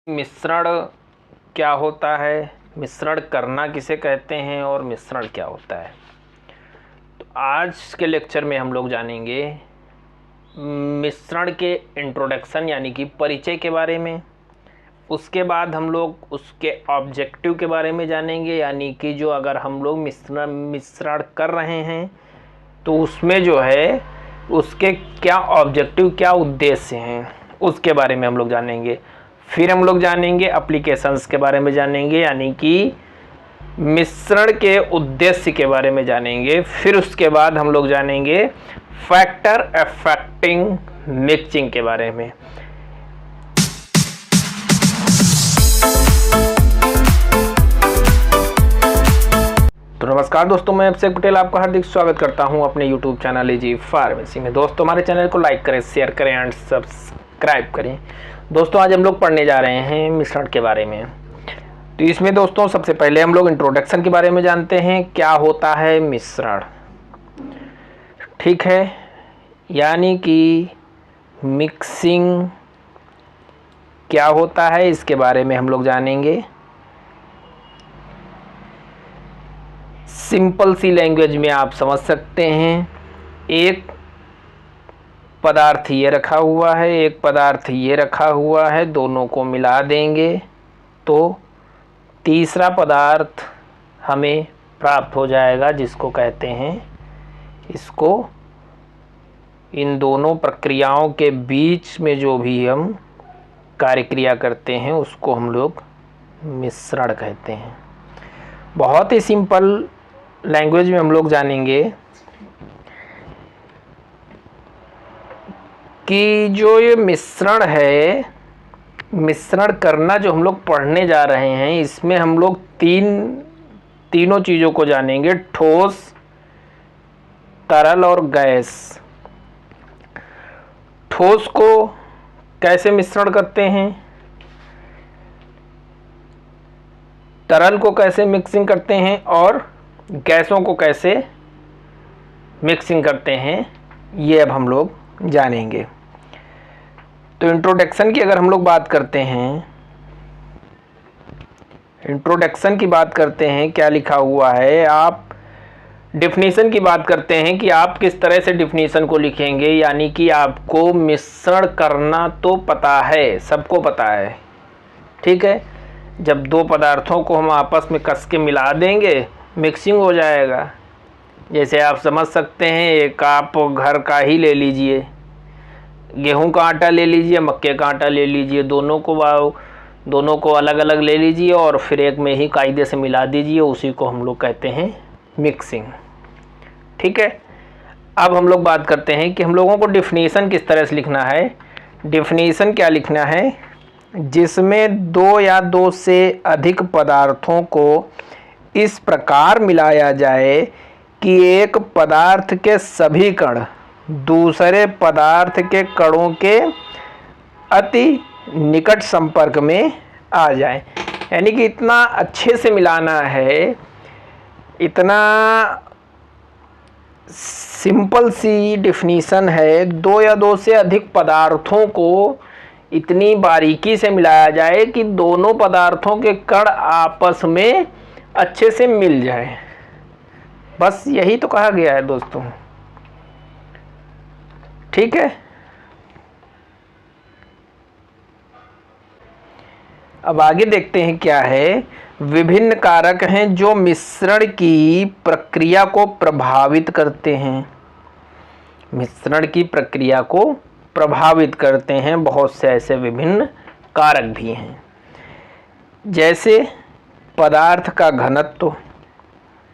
मिश्रण क्या होता है, मिश्रण करना किसे कहते हैं और मिश्रण क्या होता है। तो आज के लेक्चर में हम लोग जानेंगे मिश्रण के इंट्रोडक्शन यानी कि परिचय के बारे में। उसके बाद हम लोग उसके ऑब्जेक्टिव के बारे में जानेंगे, यानी कि जो अगर हम लोग मिश्रण कर रहे हैं तो उसमें जो है उसके क्या ऑब्जेक्टिव, क्या उद्देश्य हैं, उसके बारे में हम लोग जानेंगे। फिर हम लोग जानेंगे एप्लीकेशंस के बारे में जानेंगे, यानी कि मिश्रण के उद्देश्य के बारे में जानेंगे। फिर उसके बाद हम लोग जानेंगे फैक्टर अफेक्टिंग मिक्सिंग के बारे में। तो नमस्कार दोस्तों, मैं अभिषेक पटेल आपका हार्दिक स्वागत करता हूं अपने YouTube चैनल इजी फार्मेसी में। दोस्तों हमारे चैनल को लाइक करें, शेयर करें एंड सब्सक्राइब करें। दोस्तों आज हम लोग पढ़ने जा रहे हैं मिश्रण के बारे में। तो इसमें दोस्तों सबसे पहले हम लोग इंट्रोडक्शन के बारे में जानते हैं, क्या होता है मिश्रण। ठीक है, यानी कि मिक्सिंग क्या होता है इसके बारे में हम लोग जानेंगे। सिंपल सी लैंग्वेज में आप समझ सकते हैं, एक पदार्थ ये रखा हुआ है, एक पदार्थ ये रखा हुआ है, दोनों को मिला देंगे तो तीसरा पदार्थ हमें प्राप्त हो जाएगा, जिसको कहते हैं, इसको इन दोनों प्रक्रियाओं के बीच में जो भी हम कार्य क्रिया करते हैं उसको हम लोग मिश्रण कहते हैं। बहुत ही सिंपल लैंग्वेज में हम लोग जानेंगे कि जो ये मिश्रण है, मिश्रण करना जो हम लोग पढ़ने जा रहे हैं, इसमें हम लोग तीनों चीज़ों को जानेंगे, ठोस, तरल और गैस। ठोस को कैसे मिश्रण करते हैं, तरल को कैसे मिक्सिंग करते हैं और गैसों को कैसे मिक्सिंग करते हैं, ये अब हम लोग जानेंगे। तो इंट्रोडक्शन की अगर हम लोग बात करते हैं, इंट्रोडक्शन की बात करते हैं, क्या लिखा हुआ है, आप डिफिनीशन की बात करते हैं कि आप किस तरह से डिफिनीशन को लिखेंगे। यानी कि आपको मिश्रण करना तो पता है, सबको पता है, ठीक है। जब दो पदार्थों को हम आपस में कस के मिला देंगे मिक्सिंग हो जाएगा। जैसे आप समझ सकते हैं, एक आप घर का ही ले लीजिए, गेहूं का आटा ले लीजिए, मक्के का आटा ले लीजिए, दोनों को अलग अलग ले लीजिए और फिर एक में ही कायदे से मिला दीजिए, उसी को हम लोग कहते हैं मिक्सिंग, ठीक है। अब हम लोग बात करते हैं कि हम लोगों को डिफिनीशन किस तरह से लिखना है। डिफिनीशन क्या लिखना है, जिसमें दो या दो से अधिक पदार्थों को इस प्रकार मिलाया जाए कि एक पदार्थ के सभी कण दूसरे पदार्थ के कणों के अति निकट संपर्क में आ जाए। यानी कि इतना अच्छे से मिलाना है, इतना सिंपल सी डिफिनीशन है, दो या दो से अधिक पदार्थों को इतनी बारीकी से मिलाया जाए कि दोनों पदार्थों के कण आपस में अच्छे से मिल जाए। बस यही तो कहा गया है दोस्तों, ठीक है। अब आगे देखते हैं क्या है। विभिन्न कारक हैं जो मिश्रण की प्रक्रिया को प्रभावित करते हैं। मिश्रण की प्रक्रिया को प्रभावित करते हैं बहुत से ऐसे विभिन्न कारक भी हैं, जैसे पदार्थ का घनत्व,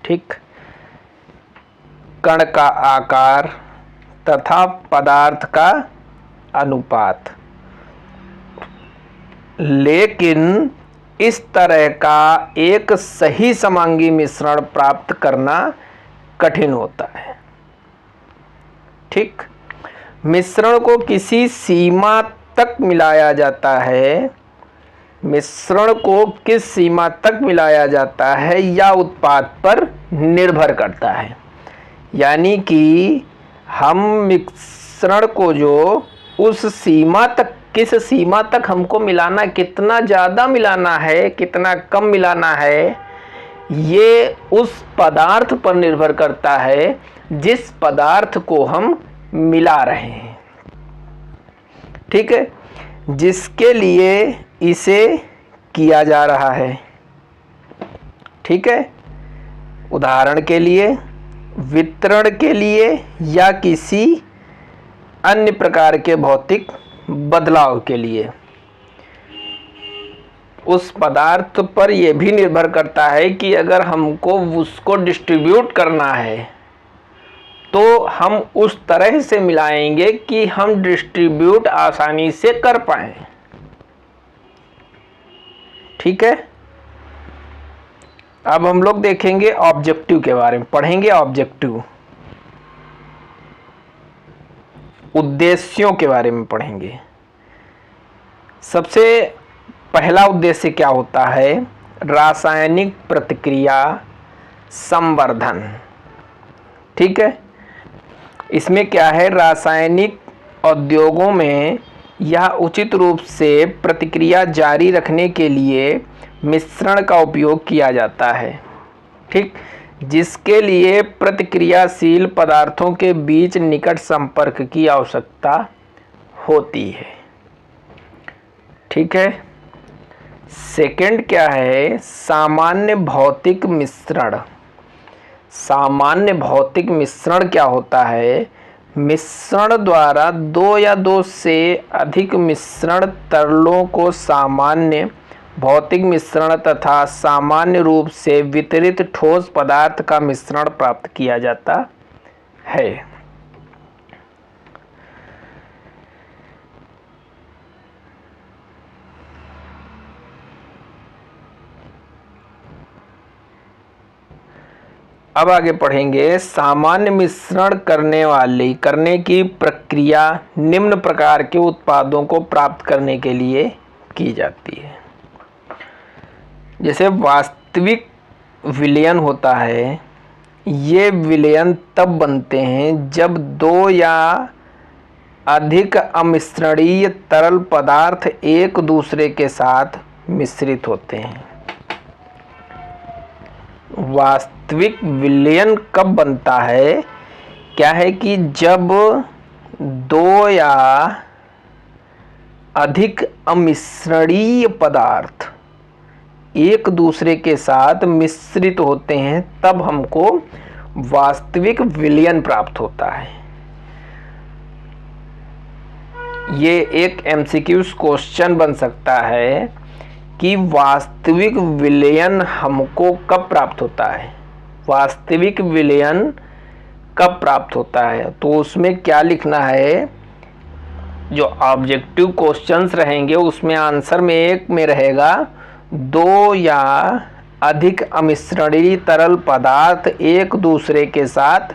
ठीक, कण का आकार तथा पदार्थ का अनुपात। लेकिन इस तरह का एक सही समांगी मिश्रण प्राप्त करना कठिन होता है, ठीक। मिश्रण को किसी सीमा तक मिलाया जाता है, मिश्रण को किस सीमा तक मिलाया जाता है या उत्पाद पर निर्भर करता है। यानी कि हम मिश्रण को जो उस सीमा तक किस सीमा तक हमको मिलाना, कितना ज़्यादा मिलाना है, कितना कम मिलाना है, ये उस पदार्थ पर निर्भर करता है जिस पदार्थ को हम मिला रहे हैं। ठीक है, जिसके लिए इसे किया जा रहा है। ठीक है, उदाहरण के लिए वितरण के लिए या किसी अन्य प्रकार के भौतिक बदलाव के लिए। उस पदार्थ पर यह भी निर्भर करता है कि अगर हमको उसको डिस्ट्रीब्यूट करना है तो हम उस तरह से मिलाएंगे कि हम डिस्ट्रीब्यूट आसानी से कर पाएं। ठीक है, अब हम लोग देखेंगे ऑब्जेक्टिव के बारे में, पढ़ेंगे ऑब्जेक्टिव, उद्देश्यों के बारे में पढ़ेंगे। सबसे पहला उद्देश्य क्या होता है? रासायनिक प्रतिक्रिया संवर्धन। ठीक है, इसमें क्या है, रासायनिक उद्योगों में यह उचित रूप से प्रतिक्रिया जारी रखने के लिए मिश्रण का उपयोग किया जाता है। ठीक, जिसके लिए प्रतिक्रियाशील पदार्थों के बीच निकट संपर्क की आवश्यकता होती है। ठीक है, सेकंड क्या है? सामान्य भौतिक मिश्रण। सामान्य भौतिक मिश्रण क्या होता है? मिश्रण द्वारा दो या दो से अधिक मिश्रण तरलों को सामान्य भौतिक मिश्रण तथा सामान्य रूप से वितरित ठोस पदार्थ का मिश्रण प्राप्त किया जाता है। अब आगे पढ़ेंगे सामान्य मिश्रण करने की प्रक्रिया निम्न प्रकार के उत्पादों को प्राप्त करने के लिए की जाती है। जैसे वास्तविक विलयन होता है, ये विलयन तब बनते हैं जब दो या अधिक अमिश्रणीय तरल पदार्थ एक दूसरे के साथ मिश्रित होते हैं। वास्तविक विलयन कब बनता है? क्या है कि जब दो या अधिक अमिश्रणीय पदार्थ एक दूसरे के साथ मिश्रित होते हैं, तब हमको वास्तविक विलयन प्राप्त होता है। ये एक एमसीक्यू क्वेश्चन बन सकता है कि वास्तविक विलयन हमको कब प्राप्त होता है, वास्तविक विलयन कब प्राप्त होता है। तो उसमें क्या लिखना है? जो ऑब्जेक्टिव क्वेश्चंस रहेंगे उसमें आंसर में एक में रहेगा दो या अधिक अमिश्रणीय तरल पदार्थ एक दूसरे के साथ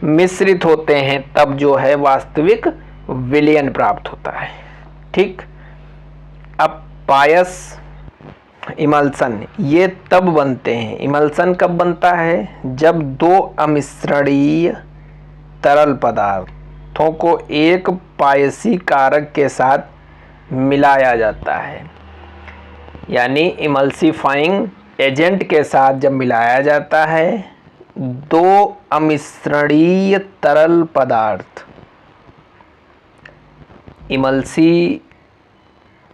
मिश्रित होते हैं, तब जो है वास्तविक विलयन प्राप्त होता है। ठीक, अब पायस इमल्सन ये तब बनते हैं। इमल्सन कब बनता है? जब दो अमिश्रणीय तरल पदार्थों को एक पायसी कारक के साथ मिलाया जाता है, यानी इमल्सिफाइंग एजेंट के साथ जब मिलाया जाता है दो अमिश्रणीय तरल पदार्थ।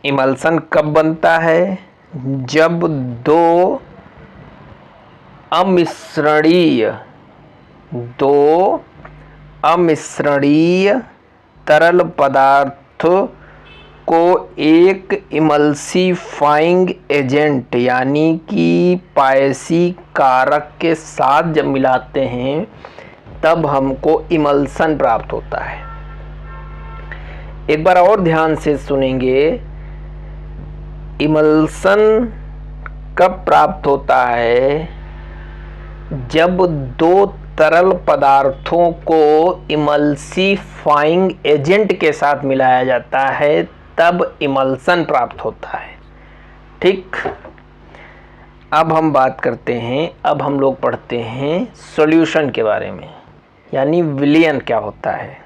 इमल्सन कब बनता है? जब दो अमिश्रणीय तरल पदार्थ को एक इमल्सिफाइंग एजेंट यानी कि पायसी कारक के साथ जब मिलाते हैं तब हमको इमल्सन प्राप्त होता है। एक बार और ध्यान से सुनेंगे, इमल्सन कब प्राप्त होता है? जब दो तरल पदार्थों को इमल्सिफाइंग एजेंट के साथ मिलाया जाता है, तब इमल्सन प्राप्त होता है। ठीक, अब हम बात करते हैं, अब हम लोग पढ़ते हैं सॉल्यूशन के बारे में, यानी विलयन क्या होता है।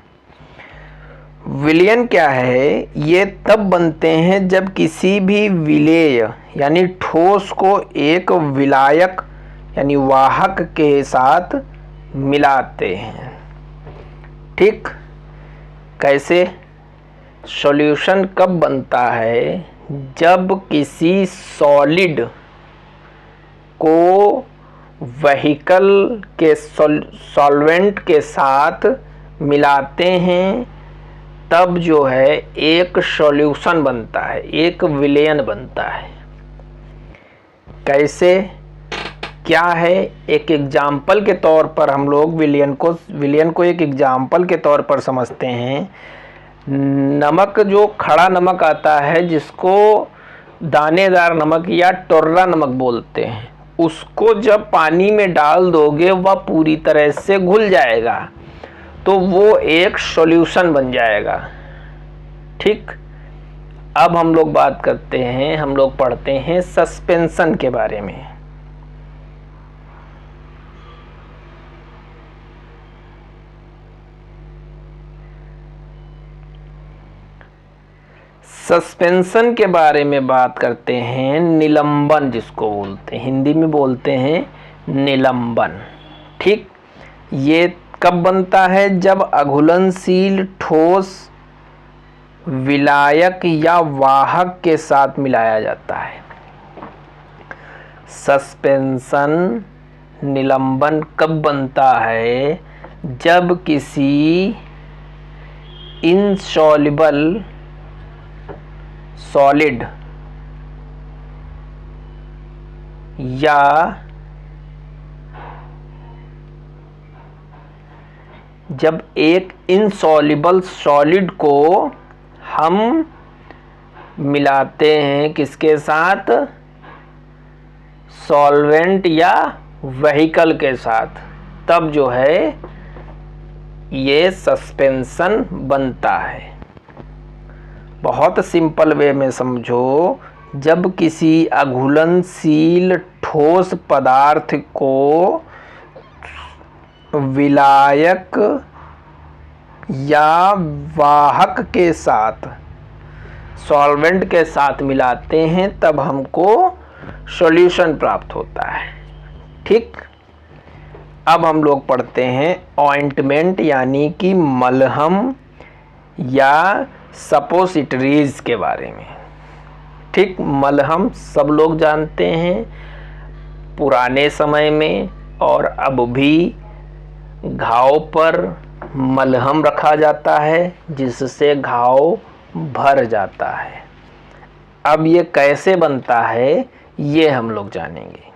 विलयन क्या है? ये तब बनते हैं जब किसी भी विलेय यानी ठोस को एक विलायक यानी वाहक के साथ मिलाते हैं। ठीक, कैसे? सॉल्यूशन कब बनता है? जब किसी सॉलिड को व्हीकल के सॉल्वेंट के साथ मिलाते हैं, तब जो है एक सॉल्यूशन बनता है, एक विलयन बनता है। कैसे, क्या है? एक एग्जाम्पल के तौर पर हम लोग विलयन को एक एग्जाम्पल के तौर पर समझते हैं। नमक, जो खड़ा नमक आता है जिसको दानेदार नमक या टोर्रा नमक बोलते हैं, उसको जब पानी में डाल दोगे वह पूरी तरह से घुल जाएगा, तो वो एक सॉल्यूशन बन जाएगा। ठीक, अब हम लोग बात करते हैं, हम लोग पढ़ते हैं सस्पेंशन के बारे में। सस्पेंशन के बारे में बात करते हैं। निलंबन जिसको बोलते हैं, हिंदी में बोलते हैं निलंबन। ठीक, ये कब बनता है? जब अघुलनशील ठोस विलायक या वाहक के साथ मिलाया जाता है। सस्पेंशन निलंबन कब बनता है? जब किसी इनसॉल्युबल सॉलिड या जब एक इनसॉल्युबल सॉलिड को हम मिलाते हैं किसके साथ? सॉल्वेंट या व्हीकल के साथ, तब जो है ये सस्पेंशन बनता है। बहुत सिंपल वे में समझो, जब किसी अघुलनशील ठोस पदार्थ को विलायक या वाहक के साथ, सॉल्वेंट के साथ मिलाते हैं, तब हमको सॉल्यूशन प्राप्त होता है। ठीक, अब हम लोग पढ़ते हैं ऑइंटमेंट यानी कि मलहम या सपोसिटरीज के बारे में। ठीक, मलहम सब लोग जानते हैं, पुराने समय में और अब भी घाव पर मलहम रखा जाता है जिससे घाव भर जाता है। अब ये कैसे बनता है ये हम लोग जानेंगे।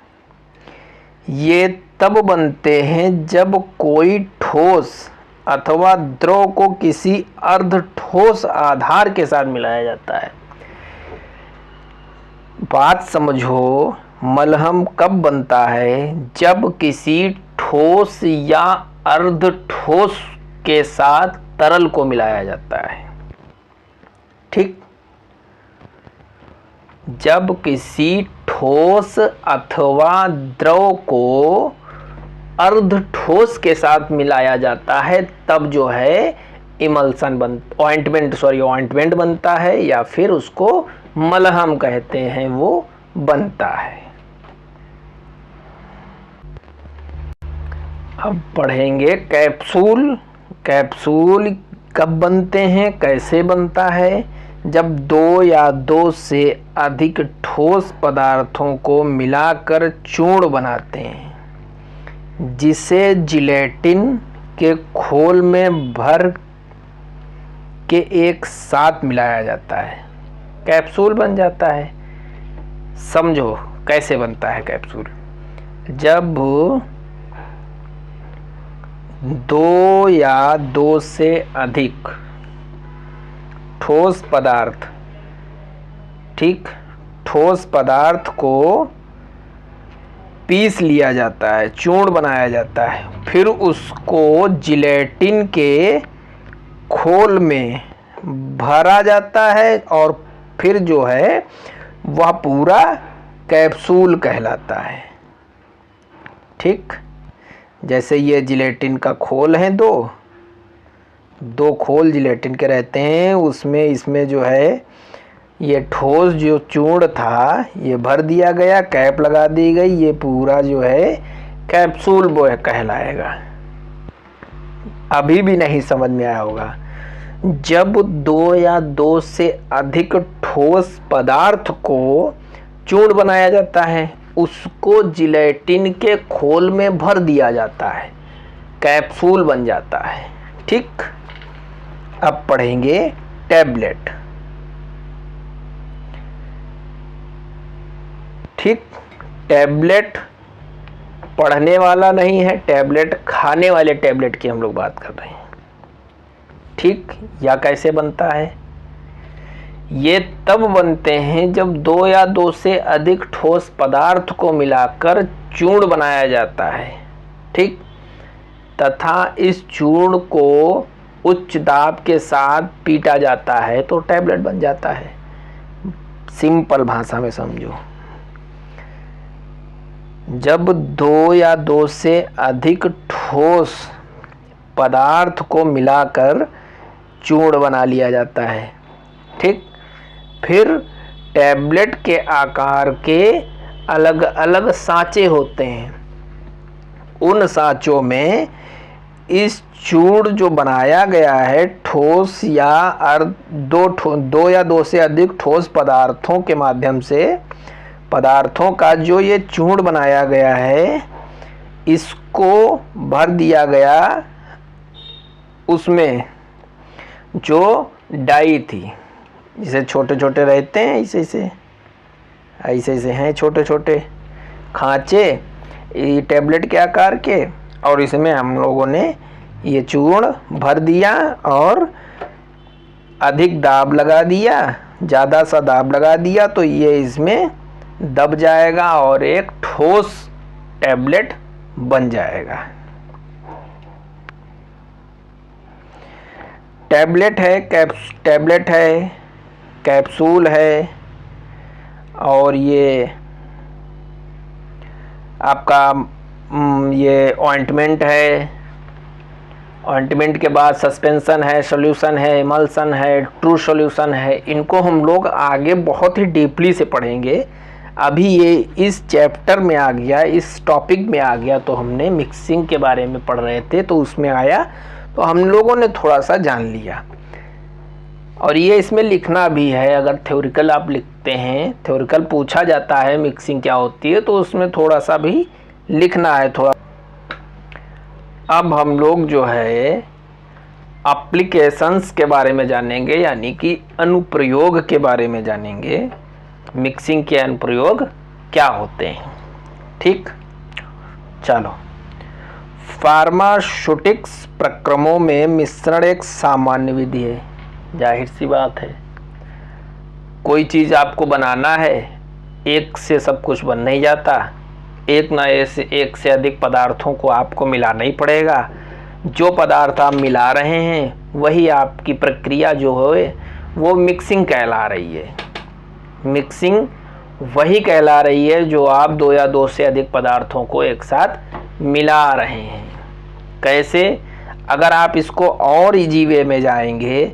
ये तब बनते हैं जब कोई ठोस अथवा द्रव को किसी अर्ध ठोस आधार के साथ मिलाया जाता है। बात समझो, मलहम कब बनता है? जब किसी ठोस या अर्ध ठोस के साथ तरल को मिलाया जाता है। ठीक, जब किसी ठोस अथवा द्रव को अर्ध ठोस के साथ मिलाया जाता है, तब जो है इमल्सन ऑइंटमेंट बनता है, या फिर उसको मलहम कहते हैं, वो बनता है। अब पढ़ेंगे कैप्सूल। कैप्सूल कब बनते हैं, कैसे बनता है? जब दो या दो से अधिक ठोस पदार्थों को मिलाकर चूर्ण बनाते हैं, जिसे जिलेटिन के खोल में भर के एक साथ मिलाया जाता है, कैप्सूल बन जाता है। समझो कैसे बनता है कैप्सूल। जब दो या दो से अधिक ठोस पदार्थ, ठीक, ठोस पदार्थ को पीस लिया जाता है, चूर्ण बनाया जाता है, फिर उसको जिलेटिन के खोल में भरा जाता है और फिर जो है वह पूरा कैप्सूल कहलाता है। ठीक, जैसे ये जिलेटिन का खोल है दो, 2 खोल जिलेटिन के रहते हैं, उसमें इसमें जो है ये ठोस जो चूर्ण था ये भर दिया गया, कैप लगा दी गई, ये पूरा जो है कैप्सूल वो कहलाएगा। अभी भी नहीं समझ में आया होगा। जब 2 या 2 से अधिक ठोस पदार्थ को चूर्ण बनाया जाता है, उसको जिलेटिन के खोल में भर दिया जाता है, कैप्सूल बन जाता है। ठीक, अब पढ़ेंगे टैबलेट। ठीक, टैबलेट पढ़ने वाला नहीं है, टैबलेट खाने वाले टैबलेट की हम लोग बात कर रहे हैं। ठीक, या कैसे बनता है? ये तब बनते हैं जब 2 या 2 से अधिक ठोस पदार्थ को मिलाकर चूर्ण बनाया जाता है। ठीक, तथा इस चूर्ण को उच्च दाब के साथ पीटा जाता है तो टैबलेट बन जाता है। सिंपल भाषा में समझो, जब 2 या 2 से अधिक ठोस पदार्थ को मिलाकर चूर्ण बना लिया जाता है। ठीक, फिर टैबलेट के आकार के अलग अलग सांचे होते हैं। उन सांचों में इस चूर्ण जो बनाया गया है ठोस या 2 या 2 से अधिक ठोस पदार्थों के माध्यम से, पदार्थों का जो ये चूर्ण बनाया गया है, इसको भर दिया गया उसमें जो डाई थी, जिसे छोटे छोटे रहते हैं, ऐसे ऐसे हैं छोटे छोटे खांचे ये टैबलेट के आकार के, और इसमें हम लोगों ने ये चूर्ण भर दिया और अधिक दाब लगा दिया, ज़्यादा सा दाब लगा दिया तो ये इसमें दब जाएगा और एक ठोस टैबलेट बन जाएगा। टैबलेट है, कैप्सूल है, और ये आपका ये ऑइंटमेंट है। ऑइंटमेंट के बाद सस्पेंशन है, सॉल्यूशन है, इमल्सन है, ट्रू सॉल्यूशन है। इनको हम लोग आगे बहुत ही डीपली से पढ़ेंगे। अभी ये इस चैप्टर में आ गया, इस टॉपिक में आ गया, तो हमने मिक्सिंग के बारे में पढ़ रहे थे तो उसमें आया तो हम लोगों ने थोड़ा सा जान लिया। और ये इसमें लिखना भी है, अगर थ्योरिकल आप लिखते हैं, थ्योरिकल पूछा जाता है मिक्सिंग क्या होती है, तो उसमें थोड़ा सा भी लिखना है थोड़ा। अब हम लोग जो है एप्लीकेशंस के बारे में जानेंगे, यानी कि अनुप्रयोग के बारे में जानेंगे। मिक्सिंग के अनुप्रयोग क्या होते हैं। ठीक, चलो। फार्मास्यूटिक्स प्रक्रमों में मिश्रण एक सामान्य विधि है। जाहिर सी बात है, कोई चीज़ आपको बनाना है, एक से सब कुछ बन नहीं जाता, एक से अधिक पदार्थों को आपको मिलाना ही पड़ेगा। जो पदार्थ आप मिला रहे हैं वही आपकी प्रक्रिया जो है वो मिक्सिंग कहला रही है। मिक्सिंग वही कहला रही है जो आप 2 या 2 से अधिक पदार्थों को एक साथ मिला रहे हैं। कैसे? अगर आप इसको और इजी वे में जाएंगे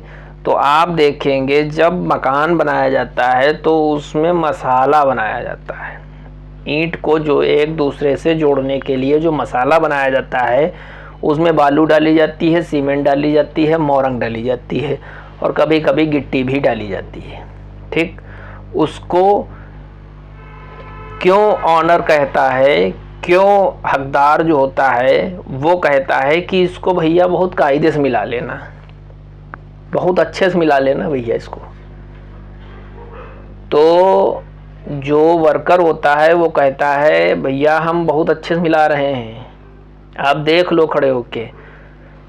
तो आप देखेंगे जब मकान बनाया जाता है तो उसमें मसाला बनाया जाता है। ईंट को जो एक दूसरे से जोड़ने के लिए जो मसाला बनाया जाता है उसमें बालू डाली जाती है, सीमेंट डाली जाती है, मोरंग डाली जाती है और कभी कभी गिट्टी भी डाली जाती है। ठीक, उसको क्यों ऑनर कहता है, क्यों हकदार जो होता है वो कहता है कि इसको भैया बहुत कायदे से मिला लेना, बहुत अच्छे से मिला लेना भैया इसको। तो जो वर्कर होता है वो कहता है भैया हम बहुत अच्छे से मिला रहे हैं, आप देख लो खड़े होके।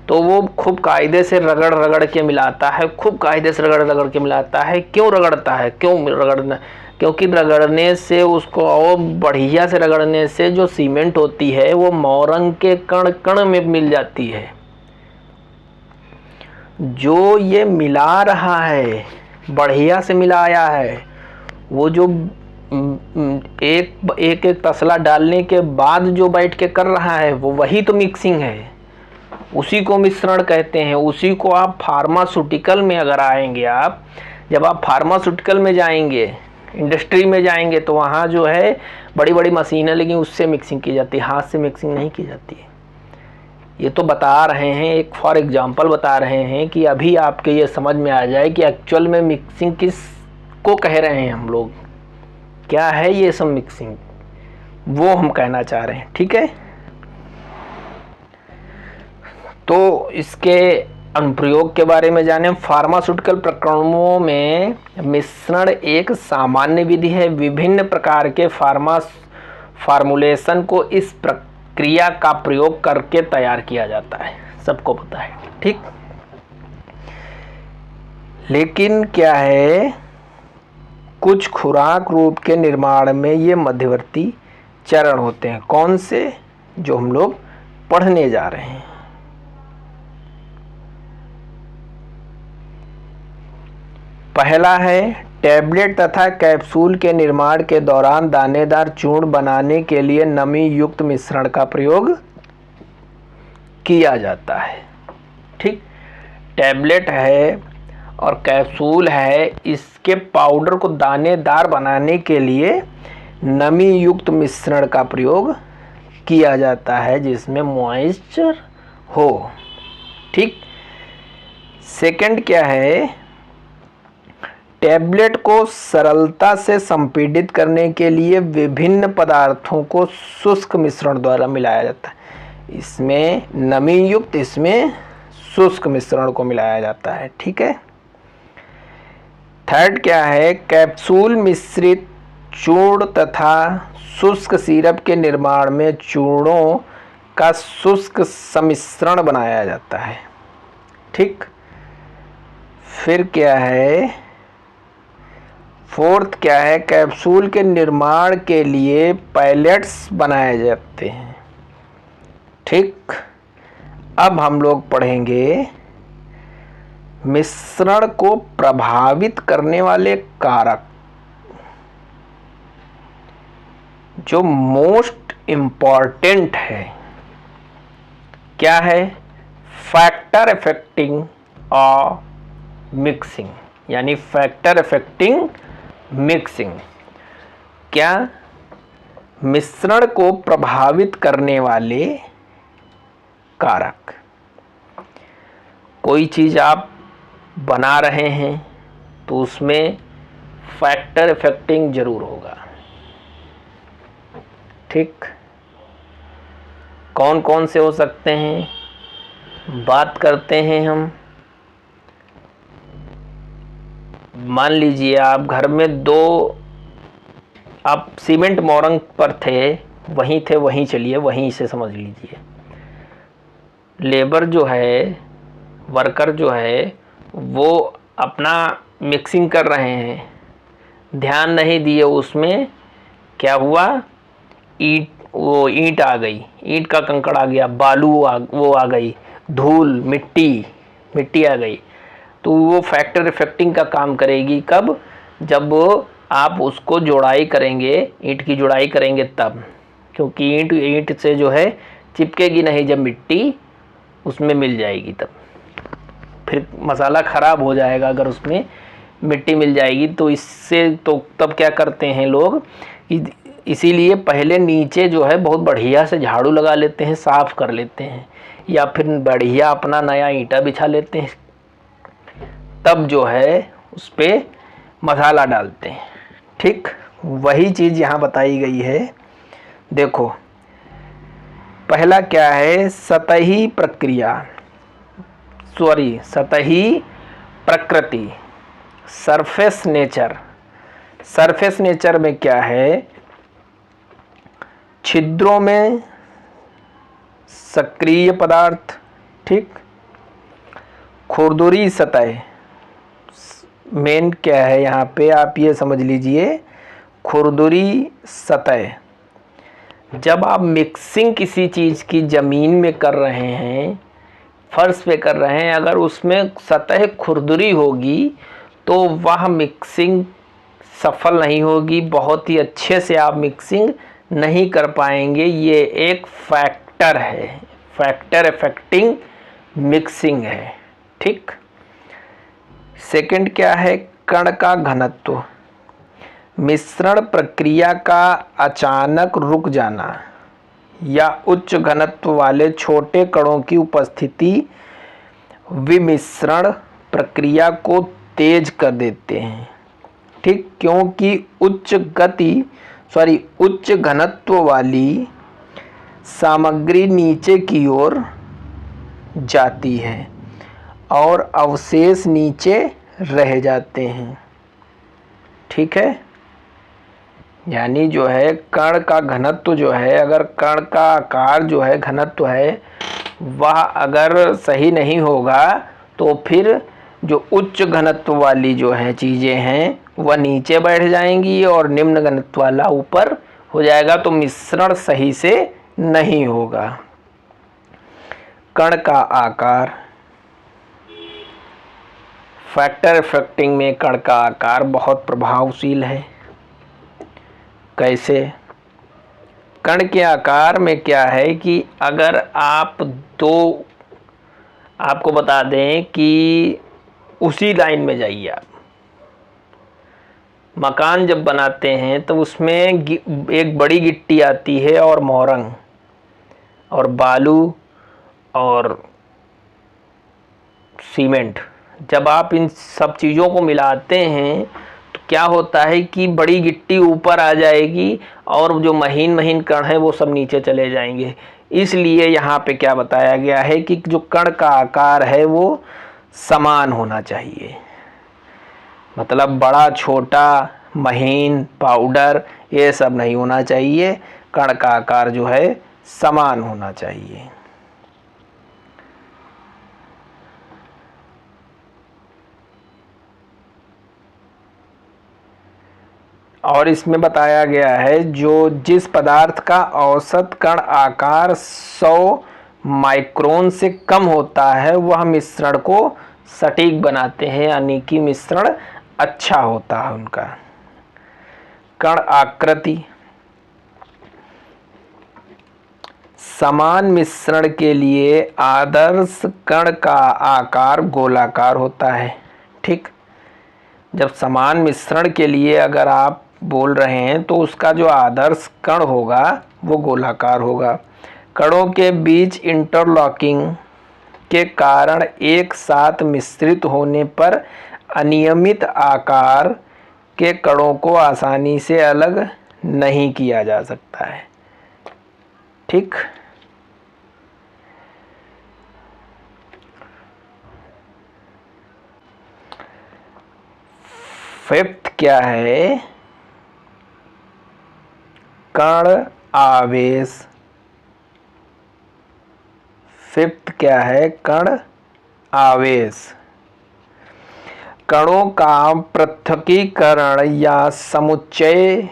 तो वो खूब कायदे से रगड़ रगड़ के मिलाता है, खूब कायदे से रगड़ रगड़ के मिलाता है। क्यों रगड़ता है, क्यों रगड़ना? क्योंकि रगड़ने से उसको और बढ़िया से रगड़ने से जो सीमेंट होती है वो मोरंग के कण कण में मिल जाती है। जो ये मिला रहा है, बढ़िया से मिलाया है, वो जो एक तसला डालने के बाद जो बैठ के कर रहा है वो वही तो मिक्सिंग है। उसी को मिश्रण कहते हैं। उसी को आप फार्मास्यूटिकल में अगर आएंगे, आप जब आप फार्मास्यूटिकल में जाएंगे, इंडस्ट्री में जाएंगे, तो वहाँ जो है बड़ी बड़ी मशीनें लगी, उससे मिक्सिंग की जाती है, हाथ से मिक्सिंग नहीं की जाती है। ये तो बता रहे हैं, एक फॉर एग्जांपल बता रहे हैं कि अभी आपके ये समझ में आ जाए कि एक्चुअल में मिक्सिंग किस को कह रहे हैं हम लोग, क्या है ये सब मिक्सिंग, वो हम कहना चाह रहे हैं। ठीक है, तो इसके अनुप्रयोग के बारे में जाने। फार्मास्यूटिकल प्रकरणों में मिश्रण एक सामान्य विधि है। विभिन्न प्रकार के फार्मूलेशन को इस प्रक्रिया का प्रयोग करके तैयार किया जाता है, सबको पता है। ठीक, लेकिन क्या है, कुछ खुराक रूप के निर्माण में ये मध्यवर्ती चरण होते हैं। कौन से? जो हम लोग पढ़ने जा रहे हैं। पहला है टैबलेट तथा कैप्सूल के निर्माण के दौरान दानेदार चूर्ण बनाने के लिए नमी युक्त मिश्रण का प्रयोग किया जाता है। ठीक, टैबलेट है और कैप्सूल है, इसके पाउडर को दानेदार बनाने के लिए नमी युक्त मिश्रण का प्रयोग किया जाता है जिसमें मॉइस्चर हो। ठीक, सेकंड क्या है, टैबलेट को सरलता से संपीड़ित करने के लिए विभिन्न पदार्थों को शुष्क मिश्रण द्वारा मिलाया जाता है। इसमें नमी युक्त, इसमें शुष्क मिश्रण को मिलाया जाता है। ठीक है, थर्ड क्या है, कैप्सूल मिश्रित चूर्ण तथा शुष्क सिरप के निर्माण में चूर्णों का शुष्क सम्मिश्रण बनाया जाता है। ठीक, फिर क्या है, फोर्थ क्या है, कैप्सूल के निर्माण के लिए पैलेट्स बनाए जाते हैं। ठीक, अब हम लोग पढ़ेंगे मिश्रण को प्रभावित करने वाले कारक, जो मोस्ट इम्पॉर्टेंट है। क्या है? फैक्टर अफेक्टिंग और मिक्सिंग, यानी फैक्टर अफेक्टिंग मिक्सिंग। क्या? मिश्रण को प्रभावित करने वाले कारक। कोई चीज़ आप बना रहे हैं तो उसमें फैक्टर अफेक्टिंग जरूर होगा। ठीक, कौन कौन से हो सकते हैं, बात करते हैं हम। मान लीजिए आप घर में दो, आप सीमेंट मोरंग पर थे, वहीं चलिए, वहीं से समझ लीजिए। लेबर जो है, वर्कर जो है, वो अपना मिक्सिंग कर रहे हैं, ध्यान नहीं दिए, उसमें क्या हुआ, ईंट आ गई, ईंट का कंकड़ आ गया, बालू आ गई, धूल, मिट्टी आ गई, तो वो फैक्टर इफेक्टिंग का काम करेगी। कब? जब आप उसको जोड़ाई करेंगे, ईंट की जोड़ाई करेंगे तब, क्योंकि ईंट से जो है चिपकेगी नहीं, जब मिट्टी उसमें मिल जाएगी तब। फिर मसाला ख़राब हो जाएगा अगर उसमें मिट्टी मिल जाएगी। तो इससे तो तब क्या करते हैं लोग, इसीलिए पहले नीचे जो है बहुत बढ़िया से झाड़ू लगा लेते हैं, साफ़ कर लेते हैं, या फिर बढ़िया अपना नया ईंटा बिछा लेते हैं, तब जो है उस पर मसाला डालते हैं। ठीक, वही चीज़ यहाँ बताई गई है। देखो, पहला क्या है, सतही प्रकृति, सरफेस नेचर। सरफेस नेचर में क्या है, छिद्रों में सक्रिय पदार्थ। ठीक, खुरदुरी सतह, मेन क्या है यहाँ पे, आप ये समझ लीजिए, खुरदुरी सतह। जब आप मिक्सिंग किसी चीज़ की ज़मीन में कर रहे हैं, फर्श पे कर रहे हैं, अगर उसमें सतह खुरदुरी होगी तो वह मिक्सिंग सफल नहीं होगी, बहुत ही अच्छे से आप मिक्सिंग नहीं कर पाएंगे। ये एक फैक्टर है, फैक्टर अफेक्टिंग मिक्सिंग है। ठीक। सेकंड क्या है, कण का घनत्व, मिश्रण प्रक्रिया का अचानक रुक जाना या उच्च घनत्व वाले छोटे कणों की उपस्थिति विमिश्रण प्रक्रिया को तेज कर देते हैं। ठीक, क्योंकि उच्च घनत्व वाली सामग्री नीचे की ओर जाती है और अवशेष नीचे रह जाते हैं। ठीक है, यानी जो है कण का घनत्व जो है, अगर कण का आकार जो है, घनत्व है, वह अगर सही नहीं होगा तो फिर जो उच्च घनत्व वाली जो है चीज़ें हैं वह नीचे बैठ जाएंगी और निम्न घनत्व वाला ऊपर हो जाएगा, तो मिश्रण सही से नहीं होगा। कण का आकार, फैक्टर इफेक्टिंग में कण का आकार बहुत प्रभावशील है। कैसे? कण के आकार में क्या है कि अगर आपको बता दें कि उसी लाइन में जाइए आप, मकान जब बनाते हैं तो उसमें एक बड़ी गिट्टी आती है और मोरंग और बालू और सीमेंट, जब आप इन सब चीज़ों को मिलाते हैं तो क्या होता है कि बड़ी गिट्टी ऊपर आ जाएगी और जो महीन महीन कण है वो सब नीचे चले जाएंगे। इसलिए यहाँ पे क्या बताया गया है कि जो कण का आकार है वो समान होना चाहिए, मतलब बड़ा छोटा महीन पाउडर ये सब नहीं होना चाहिए, कण का आकार जो है समान होना चाहिए। और इसमें बताया गया है जिस पदार्थ का औसत कण आकार 100 माइक्रोन से कम होता है वह मिश्रण को सटीक बनाते हैं, यानी कि मिश्रण अच्छा होता है उनका। कण आकृति, समान मिश्रण के लिए आदर्श कण का आकार गोलाकार होता है। ठीक, जब समान मिश्रण के लिए अगर आप बोल रहे हैं तो उसका जो आदर्श कण होगा वो गोलाकार होगा। कणों के बीच इंटरलॉकिंग के कारण एक साथ मिश्रित होने पर अनियमित आकार के कणों को आसानी से अलग नहीं किया जा सकता है। ठीक, फिफ्थ क्या है, कण आवेश। फिफ्थ क्या है, कण आवेश। कणों का पृथकीकरण या समुच्चय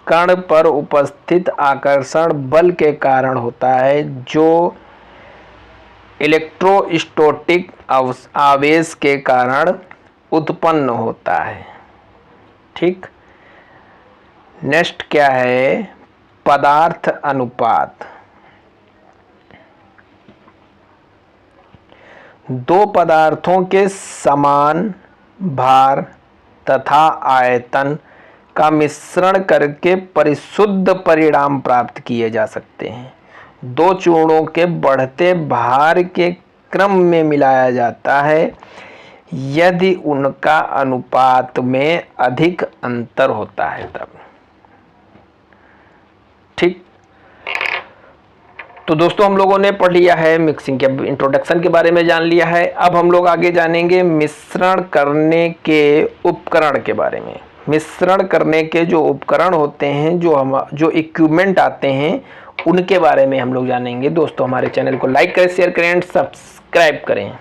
कण पर उपस्थित आकर्षण बल के कारण होता है जो इलेक्ट्रोस्टैटिक आवेश के कारण उत्पन्न होता है। ठीक, नेक्स्ट क्या है, पदार्थ अनुपात। दो पदार्थों के समान भार तथा आयतन का मिश्रण करके परिशुद्ध परिणाम प्राप्त किए जा सकते हैं। दो चूर्णों के बढ़ते भार के क्रम में मिलाया जाता है यदि उनका अनुपात में अधिक अंतर होता है तब। ठीक, तो दोस्तों हम लोगों ने पढ़ लिया है, मिक्सिंग के इंट्रोडक्शन के बारे में जान लिया है। अब हम लोग आगे जानेंगे मिश्रण करने के उपकरण के बारे में। मिश्रण करने के जो उपकरण होते हैं, जो इक्विपमेंट आते हैं, उनके बारे में हम लोग जानेंगे। दोस्तों हमारे चैनल को लाइक करें, शेयर करें एंड सब्सक्राइब करें।